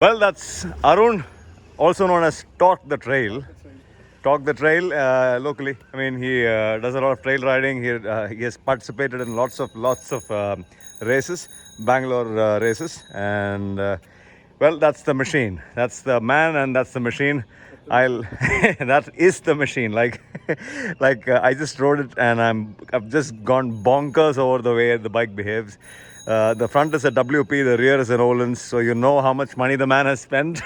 Well, that's Arun, also known as Talk the Trail. Talk the Trail locally. I mean, he does a lot of trail riding. He has participated in lots of races, Bangalore races, and well, that's the machine. That's the man, and that's the machine. I'll that is the machine. I just rode it, and I've just gone bonkers over the way the bike behaves. The front is a WP, the rear is an Olens, so you know how much money the man has spent.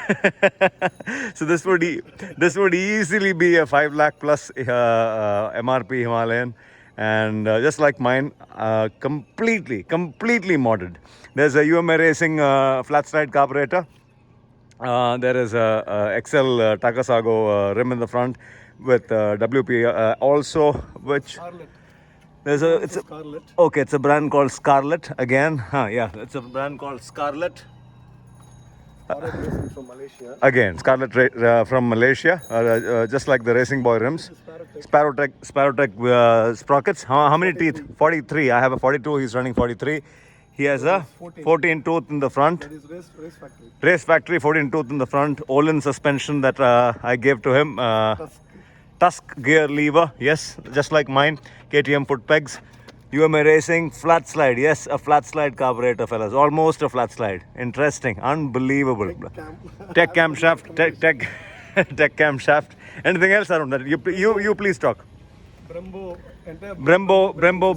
So this would easily be a 5 lakh plus MRP Himalayan, and just like mine, completely modded. There's a UMA Racing flat slide carburetor. There is a XL Takasago rim in the front with WP also, which Scarlet. there's a it's a, Scarlet. okay, it's a brand called Scarlet again. Yeah, it's a brand called Scarlet. Scarlet Racing from Malaysia. Again, Scarlet from Malaysia, just like the Racing Boy rims. Sparrowtech sprockets. How many teeth? 43. I have a 42. He's running 43. He has a 14 tooth in the front. That is race factory. Race factory 14 tooth in the front. Olin suspension that I gave to him. Tusk gear lever. Yes, just like mine. KTM foot pegs. UMA Racing flat slide. Yes, a flat slide carburetor, fellas. Almost a flat slide. Interesting. Unbelievable. Tech cam shaft. Tech cam shaft. Anything else around that? You please talk. Brembo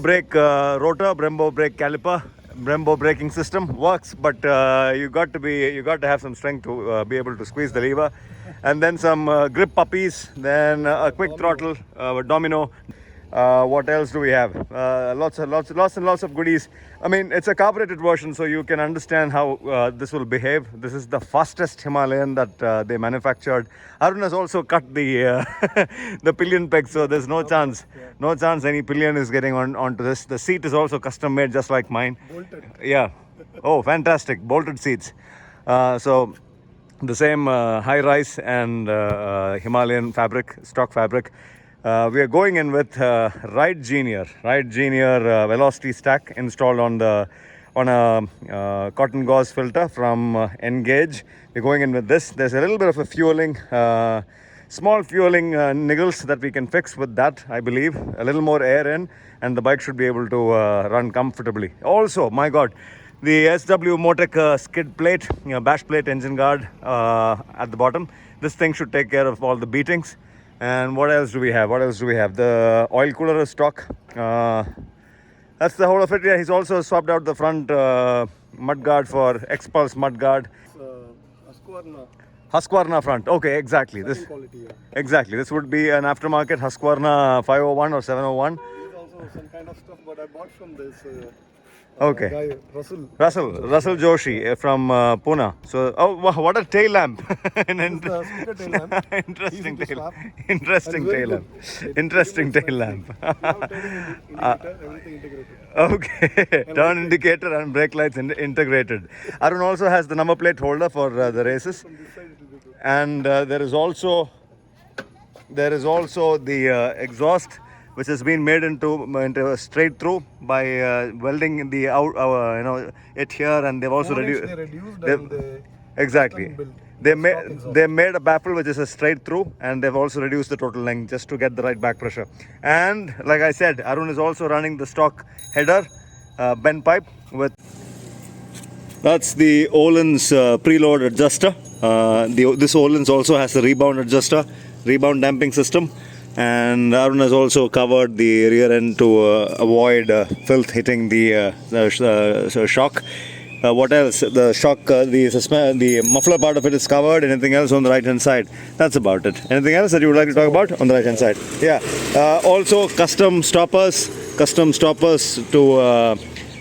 brake rotor. Brembo brake caliper. Brembo braking system works, but you got to have some strength to be able to squeeze the lever, and then some grip puppies, then a quick throttle, domino. What else do we have? Lots and lots of goodies. I mean, it's a carbureted version, so you can understand how this will behave. This is the fastest Himalayan that they manufactured. Arun has also cut the the pillion peg, so there's no chance any pillion is getting onto this. The seat is also custom made, just like mine. Bolted. Yeah. Oh, fantastic! Bolted seats. So the same high rise and Himalayan fabric, stock fabric. We are going in with Ride Genius velocity stack installed on a cotton gauze filter from Engage. We're going in with this. There's a little bit of a small fueling niggles that we can fix with that, I believe. A little more air in, and the bike should be able to run comfortably. Also, my God, the SW Motec skid plate, bash plate, engine guard at the bottom. This thing should take care of all the beatings. And what else do we have? The oil cooler is stock. That's the whole of it. Yeah, he's also swapped out the front mudguard for X-Pulse mudguard. Husqvarna front. Okay, exactly. This quality, yeah. Exactly. This would be an aftermarket Husqvarna 501 or 701. This is also some kind of stuff, but I bought from this Okay. guy, Russell Joshi from Pune. So, what a tail lamp! The speaker tail lamp. Interesting Easy to tail, swap. interesting And very tail lamp. good. Interesting tail lamp. Now turning indicator, everything integrated. Okay, turn indicator and brake lights integrated. Arun also has the number plate holder for the races, From this side it will be good. and there is also the exhaust, which has been made into a straight through by welding the it here, and they've also They reduced. reduced and they Exactly. custom built They stock made exhaust. they made a baffle which is a straight through, and they've also reduced the total length just to get the right back pressure. And like I said, Arun is also running the stock header bend pipe with. That's the Olens preload adjuster. This Olens also has the rebound damping system, and Arun has also covered the rear end to avoid filth hitting the shock. What else? The shock, the muffler part of it is covered. Anything else on the right hand side? That's about it. Anything else that you would like to talk about on the right hand side? Yeah. Also, custom stoppers to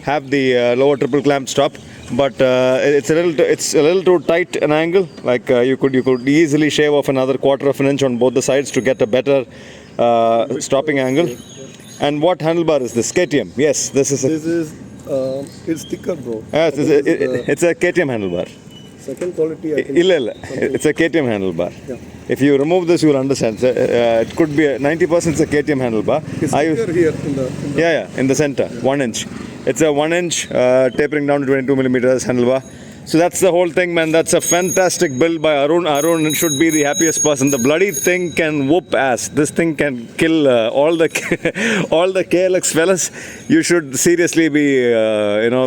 have the lower triple clamp stop. But it's a little too tight an angle. Like you could easily shave off another 1/4 of an inch on both the sides to get a better stopping angle. And what handlebar is this? KTM. Yes, this is. It's thicker, bro. Yes, it's a KTM handlebar. Second quality, I think. It's a KTM handlebar. Yeah. If you remove this, you will understand. So, it could be 90% a KTM handlebar. It's thicker here in the center, 1 inch. It's a 1 inch tapering down to 22 millimeters handlebar. So that's the whole thing, man. That's a fantastic build by Arun. Arun should be the happiest person. The bloody thing can whoop ass. This thing can kill all the all the KLX fellas. You should seriously be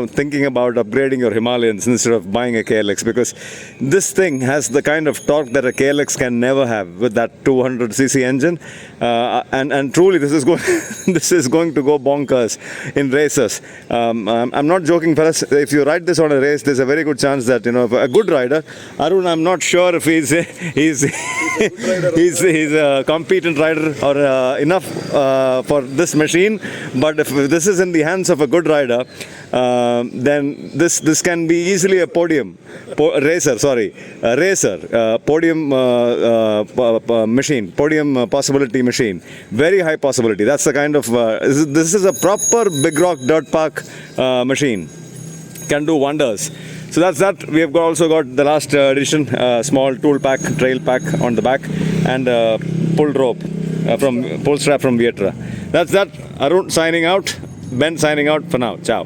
thinking about upgrading your Himalayans instead of buying a KLX, because this thing has the kind of torque that a KLX can never have with that 200cc engine. And truly, this is going this is going to go bonkers in races. I'm not joking, fellas. If you ride this on a race, there's a very good chance that a good rider, Arun, I'm not sure if he's a competent rider or enough for this machine, but if this is in the hands of a good rider, then this can be easily a podium machine, podium possibility machine, very high possibility. That's the kind of this is a proper big rock dirt park machine, can do wonders. So that's that. We have also got the last edition, small tool pack, trail pack on the back, and pull rope pull strap from Vietra. That's that. Arun signing out. Ben signing out for now. Ciao.